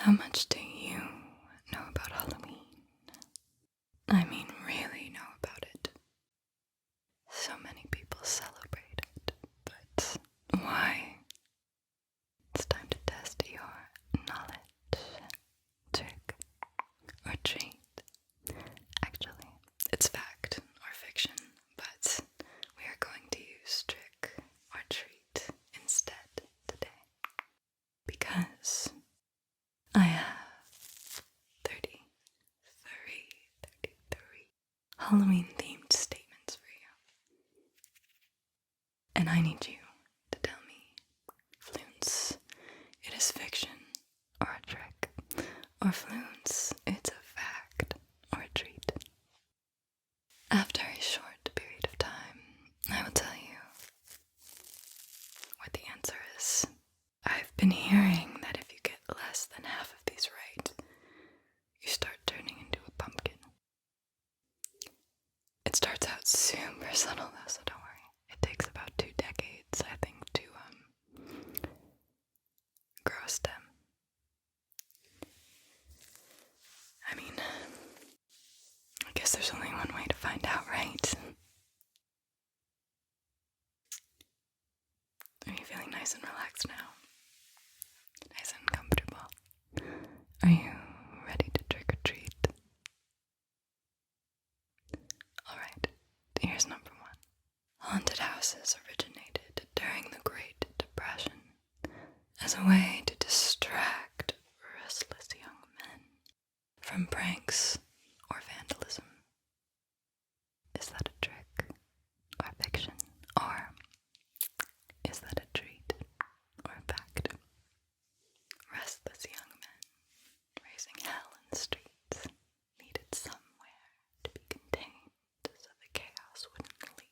How much do you know about Halloween? I mean, really know about it. So many people celebrate it, but why? It's time to test your knowledge. Trick or treat. Actually, it's fact or fiction, but we are going to use trick or treat instead today. Because I have 33 Halloween-themed statements for you. And I need you to tell me, floontz, it is fiction or a trick, or floontz, it's a fact or a treat. After a short period of time, I will tell you what the answer is. I've been hearing that if you get less than half of these right, you start turning into a pumpkin. It starts out super subtle though, so don't worry. It takes about 2 decades, I think, to grow a stem. I mean, I guess there's only one way to find out, right? Are you feeling nice and relaxed now? Nice and comfortable? Are you ready to trick or treat? Alright, here's number 1. Haunted houses originated during the Great Depression as a way to distract restless young men from pranks or vandalism. Is that a trick or fiction? Or is that a treat or a fact? Restless young men raising hell in the streets needed somewhere to be contained so the chaos wouldn't leak.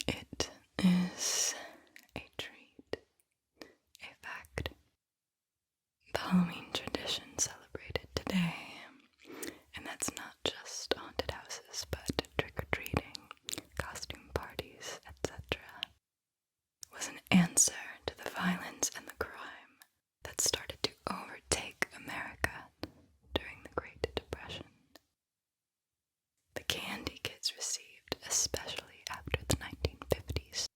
It is a treat, a fact. The Halloween tradition celebrated today, and that's not just haunted houses, but trick-or-treating, costume parties, etc., was an answer to the violence and the crime that started to overtake America during the Great Depression. The candy kids received, especially after the 1950s,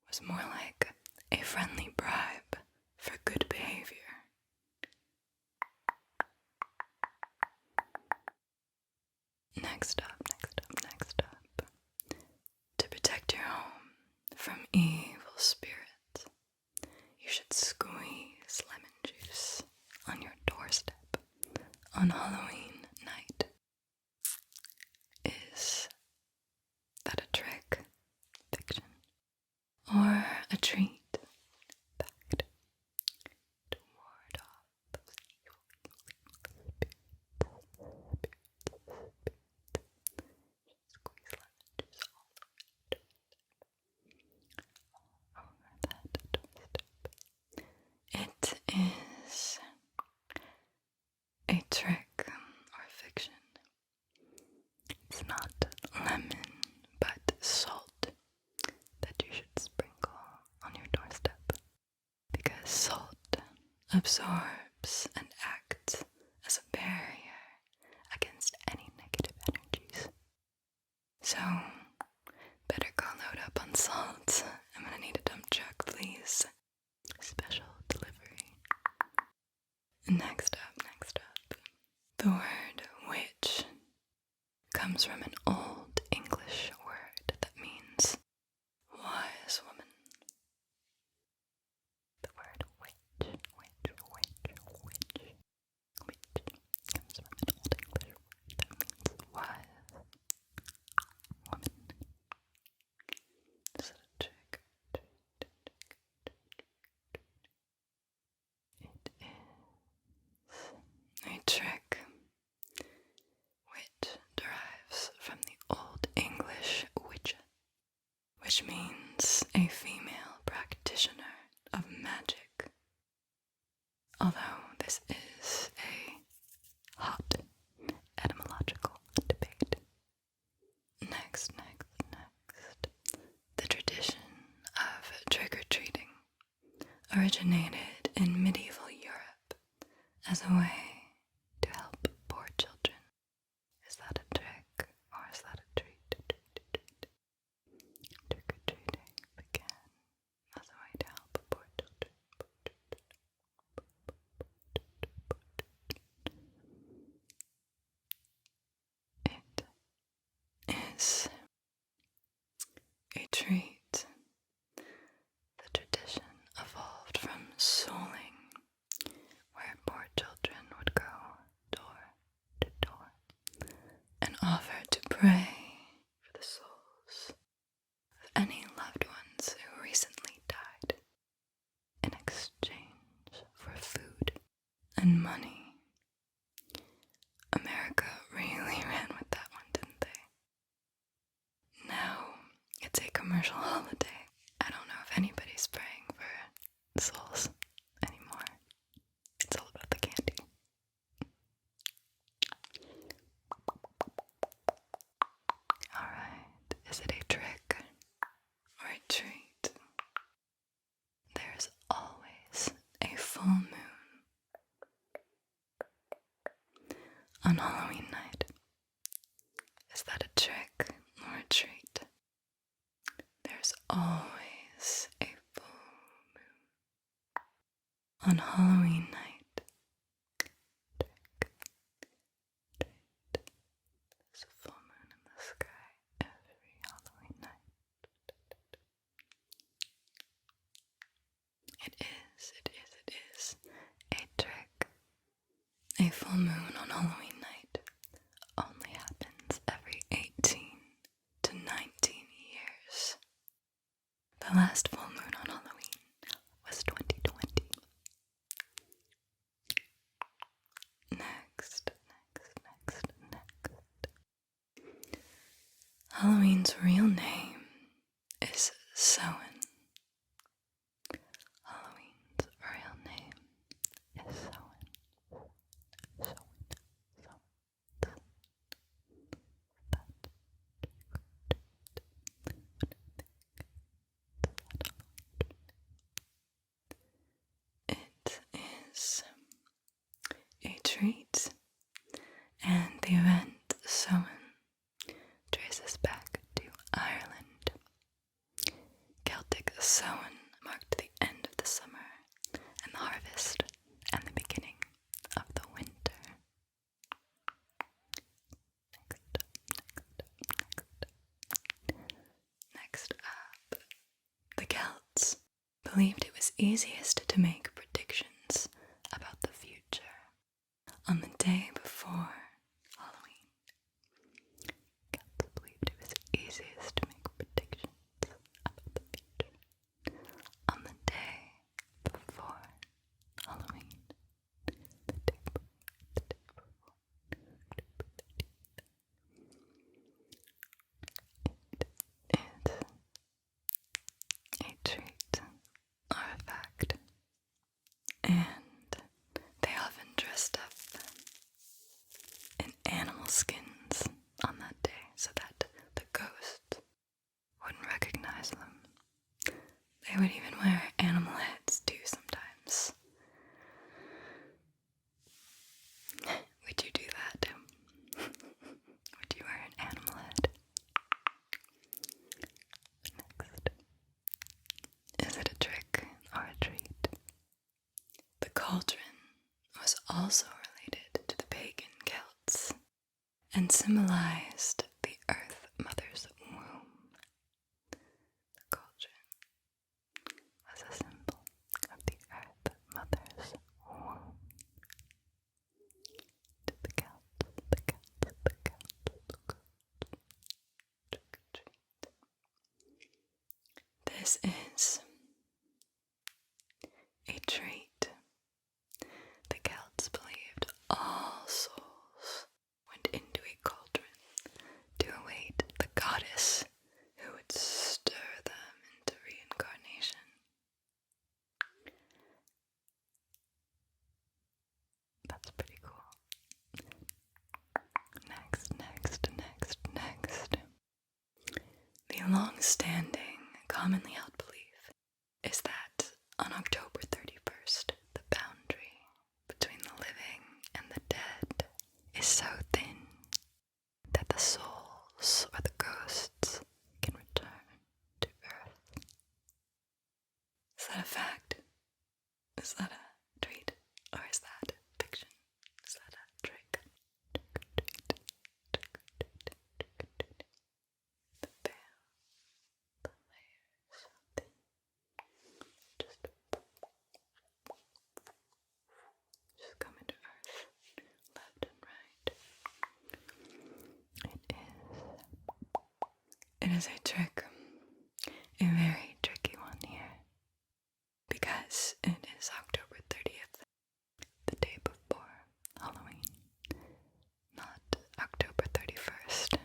was more like a friendly bribe for good behavior. Next up. To protect your home from evil spirits, you should squeeze lemon juice on your doorstep on Halloween night. Is that a trick, fiction, or a treat? Fact. To ward off those evil spirits. Squeeze lemon juice all over that doorstep. It is a trick or fiction. It's not lemon, but salt that you should sprinkle on your doorstep, because salt absorbs and acts as a barrier against any negative energies. So, better go load up on salt. I'm gonna need a dump truck, please. Special delivery. Next up. The word witch comes from an old English word that means wise woman. The word witch comes from an old English word that means wise woman. Is it a trick? It is a trick which derives from the Old English witch, which means a female practitioner of magic. Although this is a hot etymological debate. Next. The tradition originated in medieval Europe as a way to help poor children. Is that a trick or is that a treat? Trick-or-treating began as a way to help poor children. It is a treat. The tradition evolved from souling, where poor children would go door to door and offer to pray for the souls of any loved ones who recently died in exchange for food and money. America really ran with that one, didn't they? Now it's a commercial holiday. I don't know if anybody's praying for souls anymore. It's all about the candy. Alright, is it a trick or a treat? There's always a full moon on Halloween night. Is that a trick or a treat? There's always a full moon on Halloween night. Trick, treat. There's a full moon in the sky every Halloween night. It is a trick. A full moon on Halloween night only happens every 18 to 19 years. The last full moon on Halloween was 2020. Next. Halloween's real name is Samhain. Halloween's real name is Samhain. It is a treat, and the event Samhain traces back to Ireland. Celtic Samhain marked the end of the summer and the harvest and the beginning of the winter. Next up, the Celts believed it was easiest to make predictions about the future on the day before Halloween. Celts believed it was easiest to make predictions about the future on the day before Halloween. The day before. It is a treat or a fact, and they often dressed up in animal skins on that day so that the ghosts wouldn't recognize them. They would even wear animal heads too sometimes. Would you do that? Would you wear an animal head? Next. Is it a trick or a treat? The cauldron was also related to the pagan Celts and symbolized the Earth Mother's womb. The cauldron was a symbol of the Earth Mother's womb. To the Celts. This is a treat. The Celts believed all souls went into a cauldron to await the goddess who would stir them into reincarnation. That's pretty cool. Next. The long-standing, commonly held belief is that on October that a fact? Is that a treat? Or is that fiction? Is that a trick? The veil, the layers of the just coming to earth, left and right. It is a trick, a very tricky one here, because it is October 30th, the day before Halloween, not October 31st.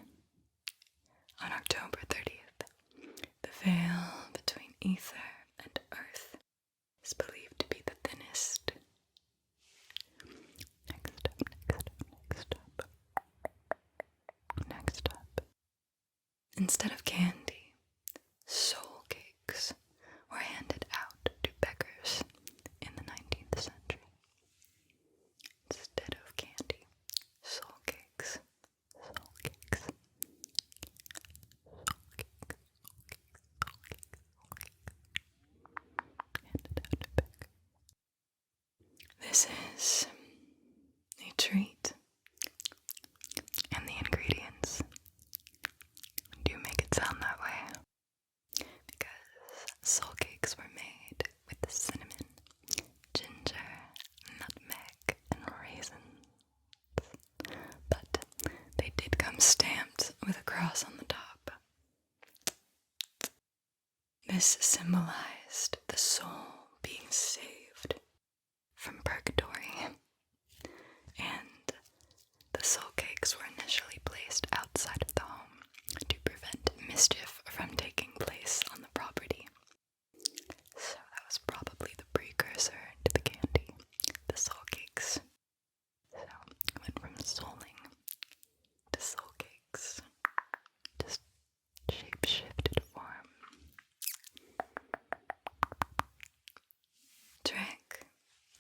On October 30th, the veil between ether and earth is believed to be the thinnest. Next up. Instead of candy, soul cakes were handed out to beggars in the 19th century. Instead of candy, soul cakes, soul cakes, soul cakes, handed out to beggars. This is a treat, and the ingredients do make it sound that way, because soul cakes were made with cinnamon, ginger, nutmeg, and raisins, but they did come stamped with a cross on the top. This symbolized the soul being saved from purgatory, and the soul cakes were initially placed outside of the home to prevent mischief from taking place on the property. So that was probably the precursor to the candy, the soul cakes. So it went from souling to soul cakes, just shape-shifted form. Trick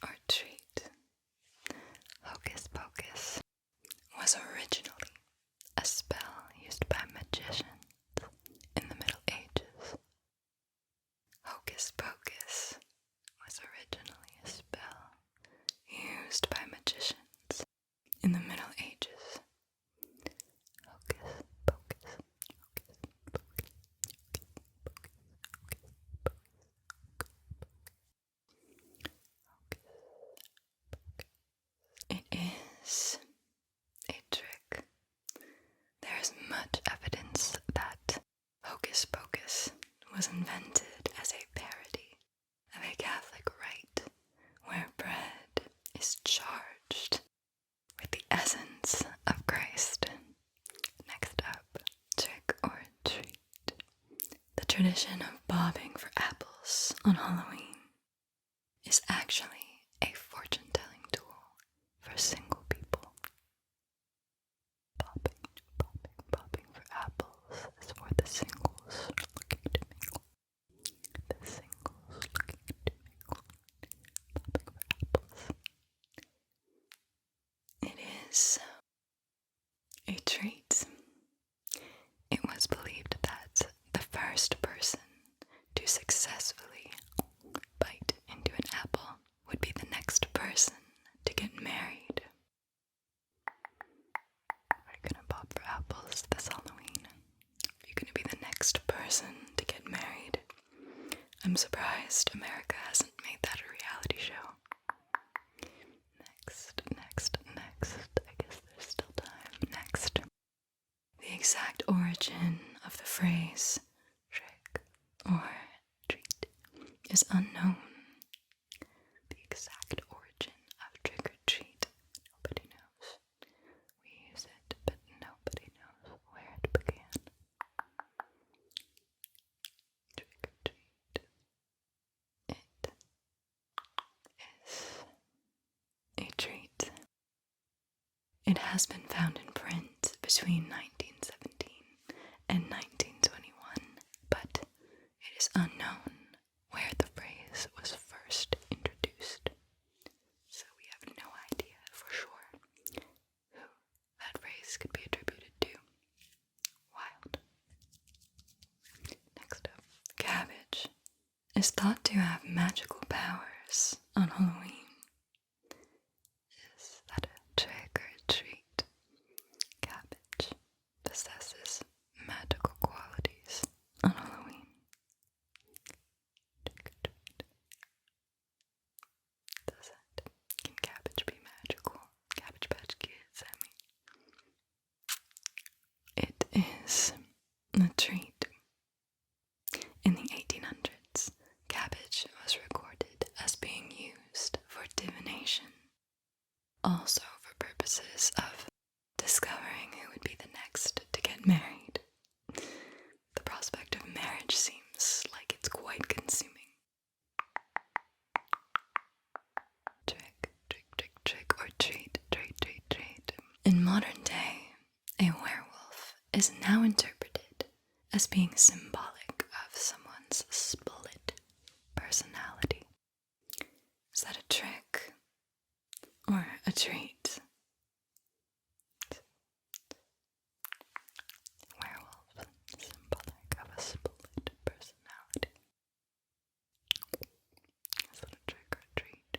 or treat. Hocus pocus was originally a spell used by magicians in the Middle Ages. Hocus pocus was originally a spell used by magicians in the Middle Ages. Hocus pocus, hocus pocus, It is a trick. There is much evidence that hocus pocus was invented as a parody of a Catholic rite where bread is charged with the essence of Christ. Next up, trick or treat. The tradition of bobbing for apples on Halloween is actually a fortune-telling tool for single people. Bobbing for apples is for the singles looking to mingle. The singles looking to mingle. Bobbing for apples. It is a treat. It was believed that the first person to successfully bite into an apple would be the next person to get married. Are you gonna bob for apples this Halloween? Are you gonna be the next person to get married? I'm surprised America hasn't made that a reality show. Next. I guess there's still time. Next. The exact origin of the phrase trick or treat is unknown. The exact origin of trick or treat, nobody knows. We use it, but nobody knows where it began. Trick or treat. It is a treat. It has been found in print between 1917 and 1921, but it is unknown where the phrase was first introduced. So we have no idea for sure who that phrase could be attributed to. Wild. Next up, cabbage is thought to have magical powers on Halloween. Is that a trick or a treat? Cabbage possesses magical qualities on Halloween. Trick or treat. Does it? Can cabbage be magical? Cabbage Patch Kids, I mean. It is a treat. In the 1800s, cabbage was recorded as being used for divination, also for purposes of discovering who would be the next to get married. The prospect of marriage seems like it's quite consuming. Trick, trick, trick, trick, or treat, treat, treat, treat. In modern day, a werewolf is now interpreted as being symbolic of someone's split personality. Is that a trick or a treat? Werewolf, symbolic of a split personality. Is that a trick or a treat?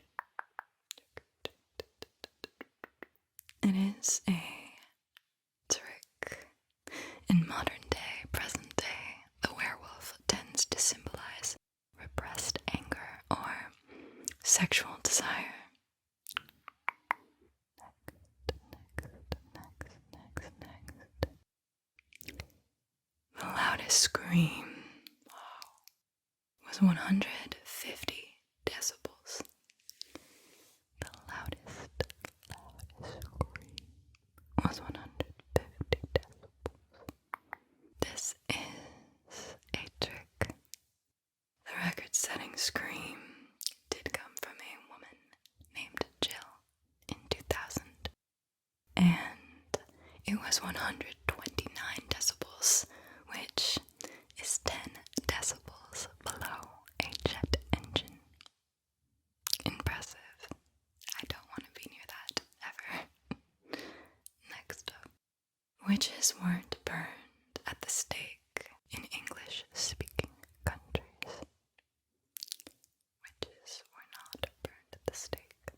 It is a trick. In modern day, present day, the werewolf tends to symbolize repressed anger or sexual desire. Next. The loudest scream was 150 decibels. The loudest scream was 150 decibels. This is a trick. The record-setting scream did come from a woman named Jill in 2000, and it was 129 decibels, which is 10 decibels below a jet engine. Impressive. I don't want to be near that, ever. Next up. Witches weren't burned at the stake in English-speaking countries. Witches were not burned at the stake.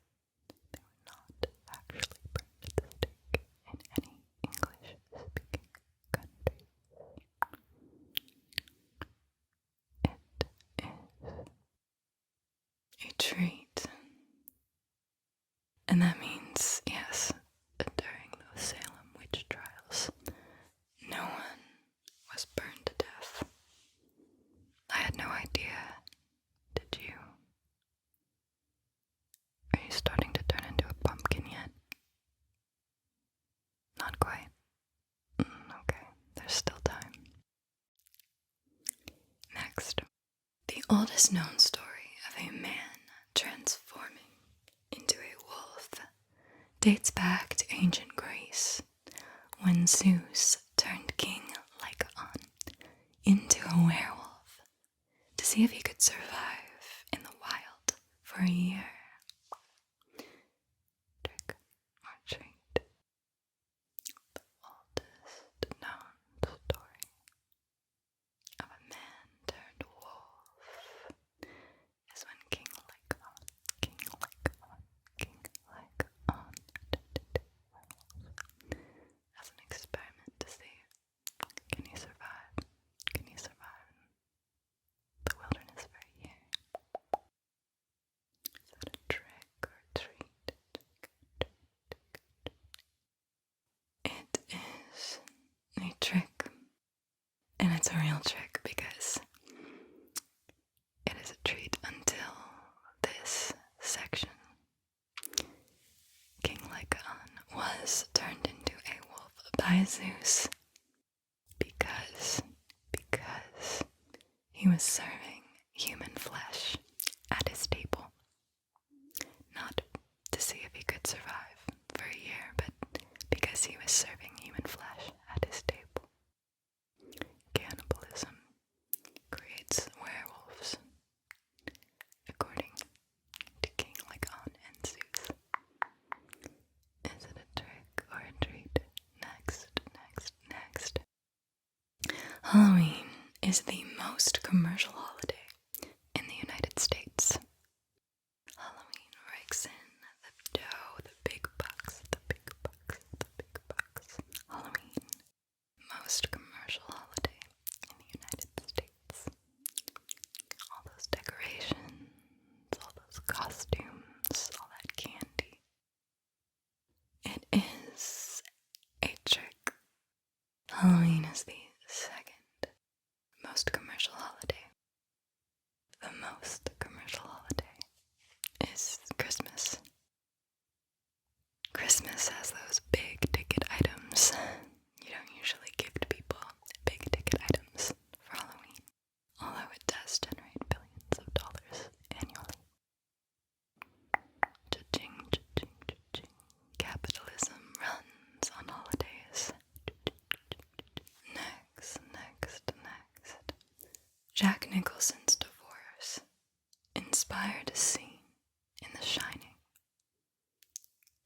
They were not actually burned at the stake in any English-speaking country. It is a treat. And that means, yes, during those Salem witch trials, no one was burned to death. I had no idea. Did you? Are you starting to turn into a pumpkin yet? Not quite. Okay, there's still time. Next, the oldest known story of a man transforming into a wolf dates back to ancient Greece, when Zeus turned King Lycaon into a werewolf to see if he could survive in the wild for a year. Trick or treat. The oldest known story of a man turned wolf is when King Lycaon as an experiment to see, can he survive? Can he survive the wilderness for a year? Is that a trick or a treat? It is a trick, and it's a real trick because it is a treat until this section. King Lycaon was turned into a wolf by Zeus because he was serving human flesh at his table. Not to see if he could survive for a year, but because he was serving human flesh at his table. Cannibalism creates werewolves, according to King Lycaon and Zeus. Is it a trick or a treat? Next. Halloween is the most commercial holiday most commercial holiday is Christmas. Christmas has those big ticket items. You don't usually gift people big ticket items for Halloween, although it does generate billions of dollars annually. Cha-ching, cha-ching, cha-ching. Capitalism runs on holidays. Next. Jack Nicholson's divorce inspired a scene in The Shining.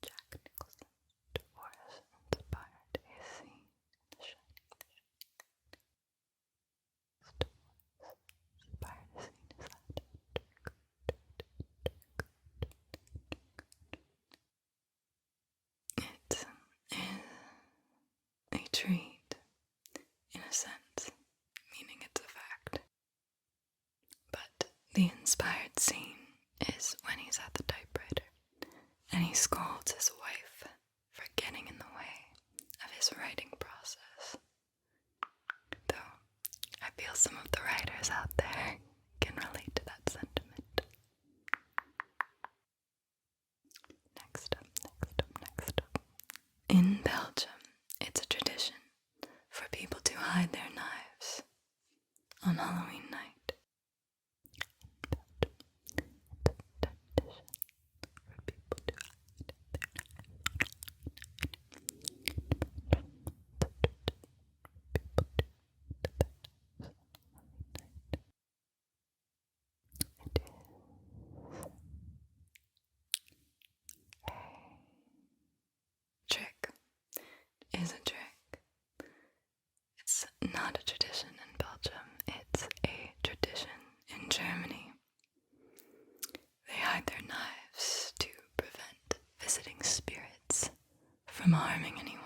Jack Nicholson's divorce inspired a scene in The Shining. It is a treat, in a sense, meaning it's a fact. But the inspired scene is when he's at the typewriter and he scolds his wife for getting in the way of his writing process. Though I feel some of the writers out there can relate to that sentiment. Next up. In Belgium, it's a tradition for people to hide their knives on Halloween night. Is a trick. It's not a tradition in Belgium, it's a tradition in Germany. They hide their knives to prevent visiting spirits from harming anyone.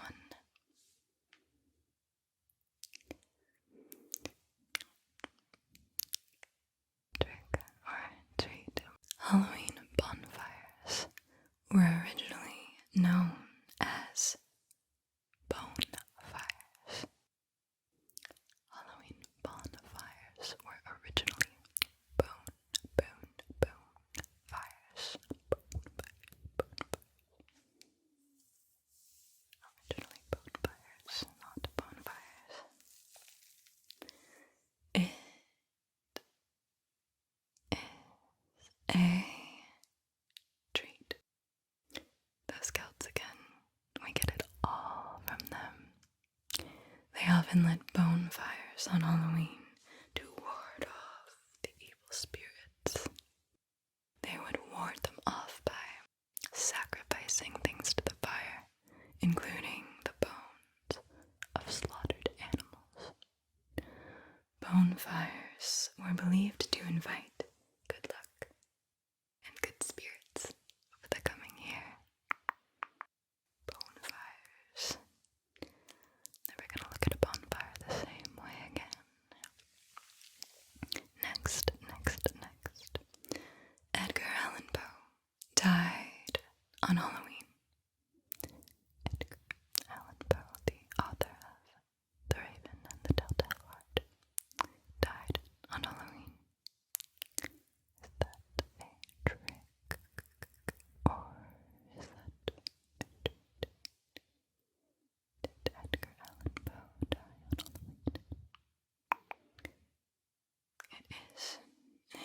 Trick or treat. Halloween bonfires were originally known as bonfires. Halloween bonfires were originally bonfires. Originally bonfires, not bonfires. It is a treat. Those Celts again, we get it all from them. They often lit bonfires on Halloween to ward off the evil spirits. They would ward them off by sacrificing things to the fire, including the bones of slaughtered animals. Bonfires were believed to invite good luck and good spirits over the coming year. Bonfires. Never gonna look at a bonfire the same way again. Next. Edgar Allan Poe died on Halloween. Edgar Allan Poe, the author of The Raven and the Telltale Heart, died on Halloween. Is that a trick? Or is that a treat? Did Edgar Allan Poe die on Halloween? It is a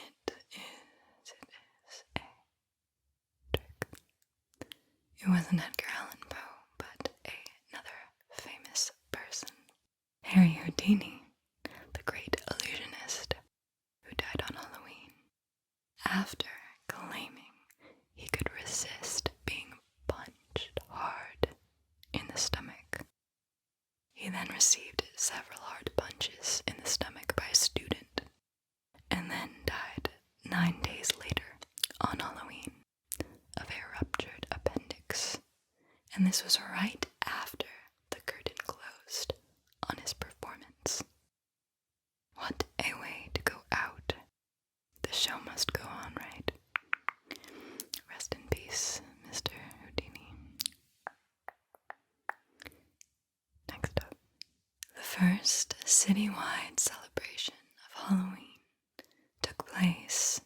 trick. It wasn't Edgar Allan Poe, but another famous person, Harry Houdini, the great illusionist, who died on Halloween after claiming he could resist being punched hard in the stomach. He then received several hard punches in the stomach by a student, and then died 9 days later on Halloween of a ruptured appendix. And this was right after the curtain closed on his performance. What a way to go out. The show must go on, right? Rest in peace, Mr. Houdini. Next up. The first citywide celebration of Halloween took place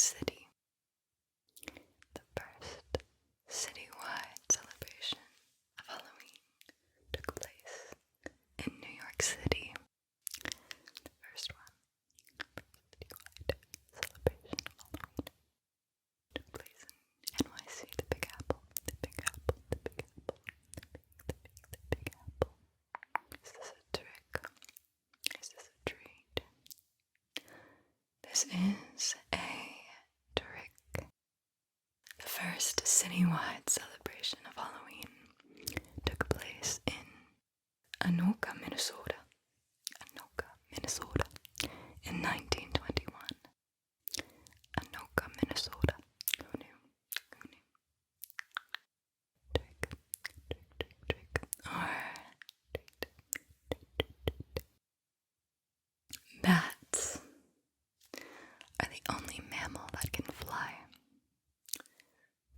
City. The first citywide celebration of Halloween took place in New York City. The first one, citywide celebration of Halloween, took place in NYC, the Big Apple, the Big Apple, the Big Apple, the Big Apple. Is this a trick? Is this a treat? This is a trick. The first citywide celebration of Halloween took place in Anoka, Minnesota. Anoka, Minnesota, in 1921. Anoka, Minnesota. Who knew? Who knew? Trick, trick, trick, trick. Or bats are the only mammal that can fly.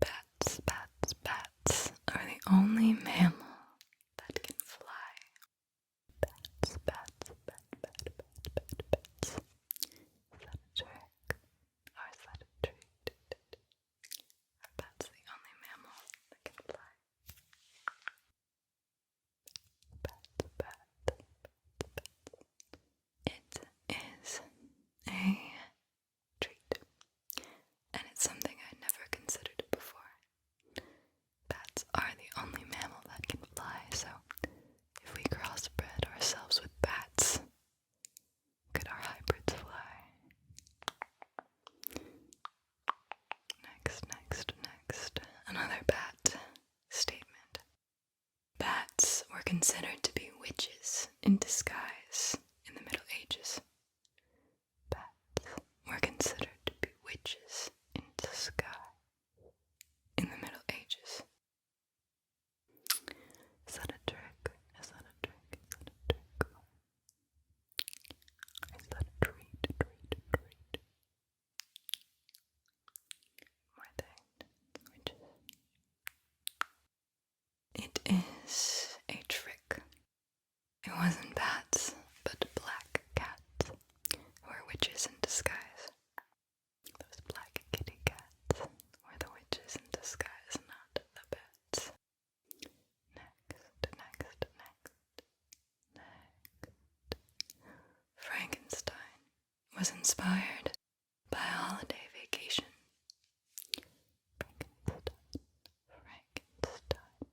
Bats, bats, bats are the only mammal that can fly. Bats, bats, bats, bats, bats, bats, bats. Is that a trick? Or is that a treat? Are bats the only mammal that can fly? Bats, bats, bats, bats. It is a treat, and it's something I'd never considered before. Bats are the only mammal that can fly, so if we crossbred ourselves with bats, could our hybrids fly? Next. Another bat statement. Bats were considered to be witches in disguise in the Middle Ages. Bats were considered to be witches in disguise in the Middle Ages. Is that a trick? Is that a trick? Is that a trick? Is that a treat? Treat. More thing. Witches. It is a trick. It wasn't bats, but black cats who were witches in disguise. Those black kitty cats were the witches in disguise, not the bats. Next. Frankenstein was inspired by a holiday vacation. Frankenstein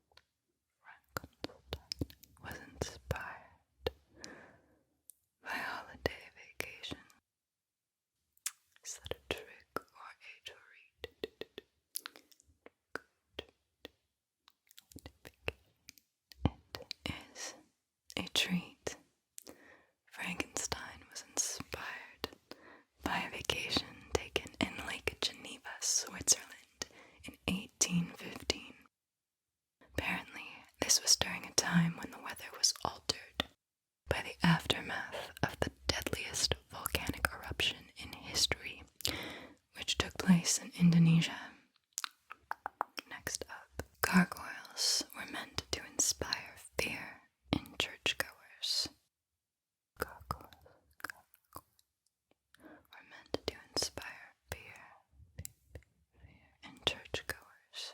was inspired by a holiday vacation. Is that a trick or a treat? It is a treat. Frankenstein was inspired by a vacation taken in Lake Geneva, Switzerland in 1815. Apparently, this was during a time when the weather was altered by the aftermath of the deadliest volcanic eruption in history, which took place in Indonesia. Next up, gargoyles were meant to inspire fear in churchgoers. Gargoyles were meant to inspire fear in churchgoers.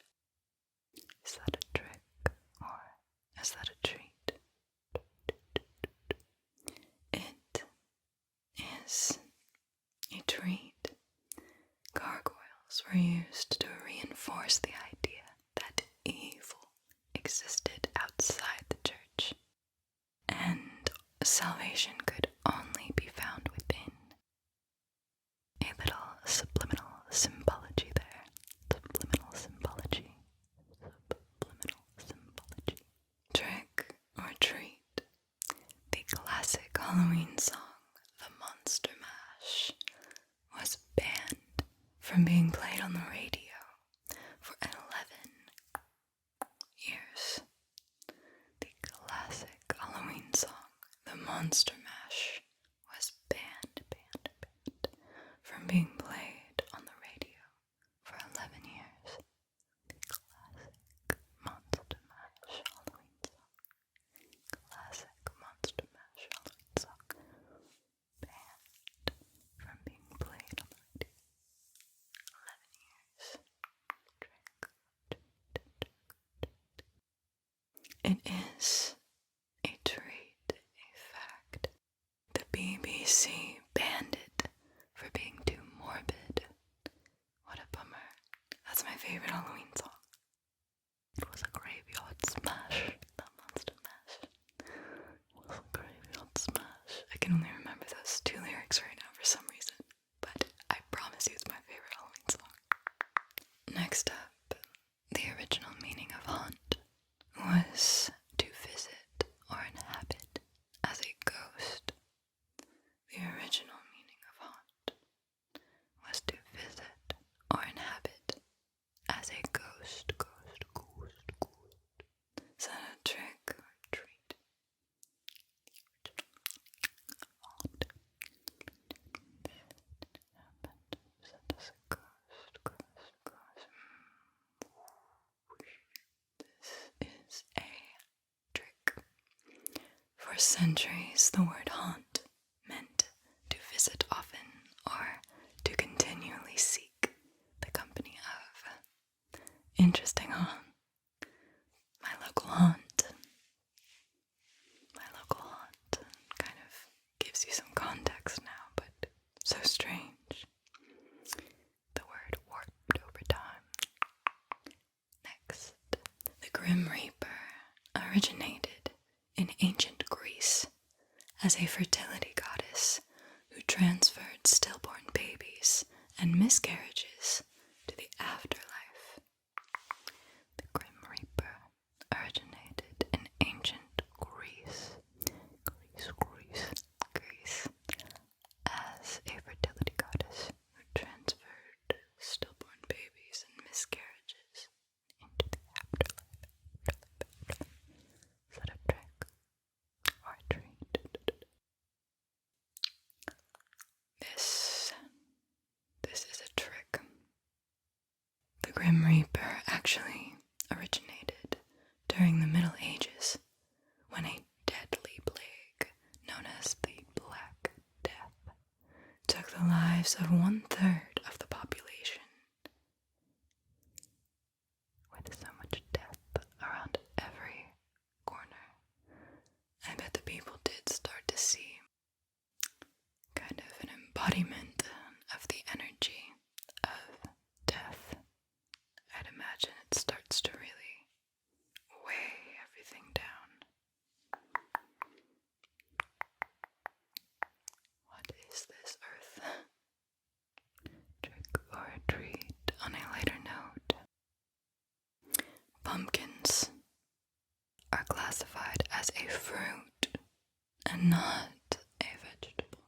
Is that a trick or is that a treat? It is a treat. Gargoyles were used to reinforce the idea that evil existed outside the church, and salvation could only be found within. A little subliminal symbology there. Subliminal symbology. Trick or treat. The classic Halloween song, The Monster Mash, was banned from being played on the radio for 11 years. The classic Halloween song, The Monster Mash, was banned from being played on the radio for 11 years. The classic Monster Mash Halloween song. Classic Monster Mash Halloween song. Banned from being played on the radio. It is a treat, a fact. The BBC banned it for being too morbid. What a bummer. That's my favorite Halloween song. It was a graveyard smash. That monster mash. It was a graveyard smash. I can only remember those two lyrics right now for some reason, but I promise you it's my favorite Halloween song. Next up, the original meaning of haunt was to visit or inhabit as a ghost. The original meaning of haunt was to visit or inhabit as a ghost. Is that a trick or a treat? The original haunt. As a ghost. This is a trick. For centuries, the word haunt meant to visit often or to continually seek the company of. Interesting, huh? My local haunt kind of gives you some context now, but so strange. The word warped over time. Next, the Grim Reaper originated in ancient Greece as a fertility goddess who transferred stillborn babies and miscarriages to the afterlife. The Grim Reaper originated in ancient Greece as a fertility goddess who transferred stillborn babies and miscarriages into the afterlife. Is that a trick or a treat? This is a trick. The Grim Reaper actually originated during the Middle Ages when a deadly plague known as the Black Death took the lives of 1/3 of the population. With so much death around every corner, I bet the people did start to see kind of an embodiment of the energy of death. I'd imagine it starts to really weigh everything down. What is this, Earth? Trick or a treat on a lighter note. Pumpkins are classified as a fruit and not a vegetable.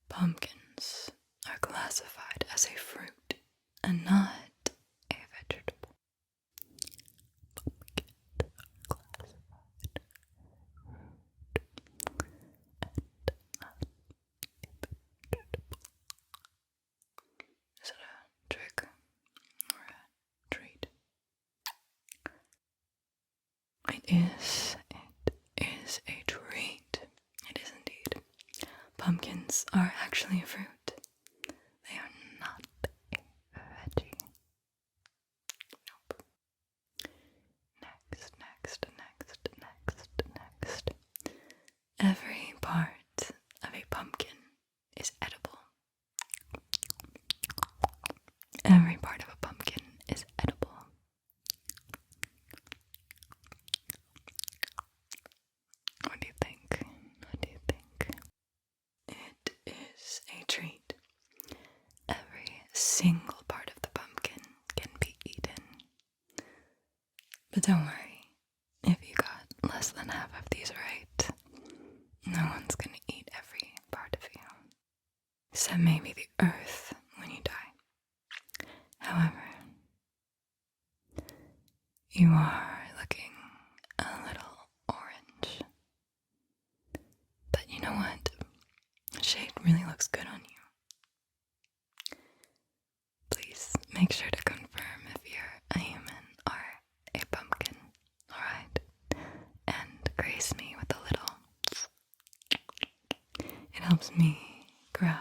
Pumpkins are classified as a fruit and not a vegetable. Pumpkins are classified Is it a trick or a treat? It is a treat. It is indeed. Pumpkins are actually a fruit. They are not a veggie. Nope. Next. Every part of a pumpkin is edible. Every part of a pumpkin is edible. What do you think? It is a treat. Every single part of the pumpkin can be eaten. But don't worry, if you got less than half of these right, no one's gonna eat every part of you. Except maybe the earth when you die. However, you are looking a little orange. But you know what? The shade really looks good on you. Please make sure to confirm if you're a human or a pumpkin, alright? And grace me with a little. It helps me grow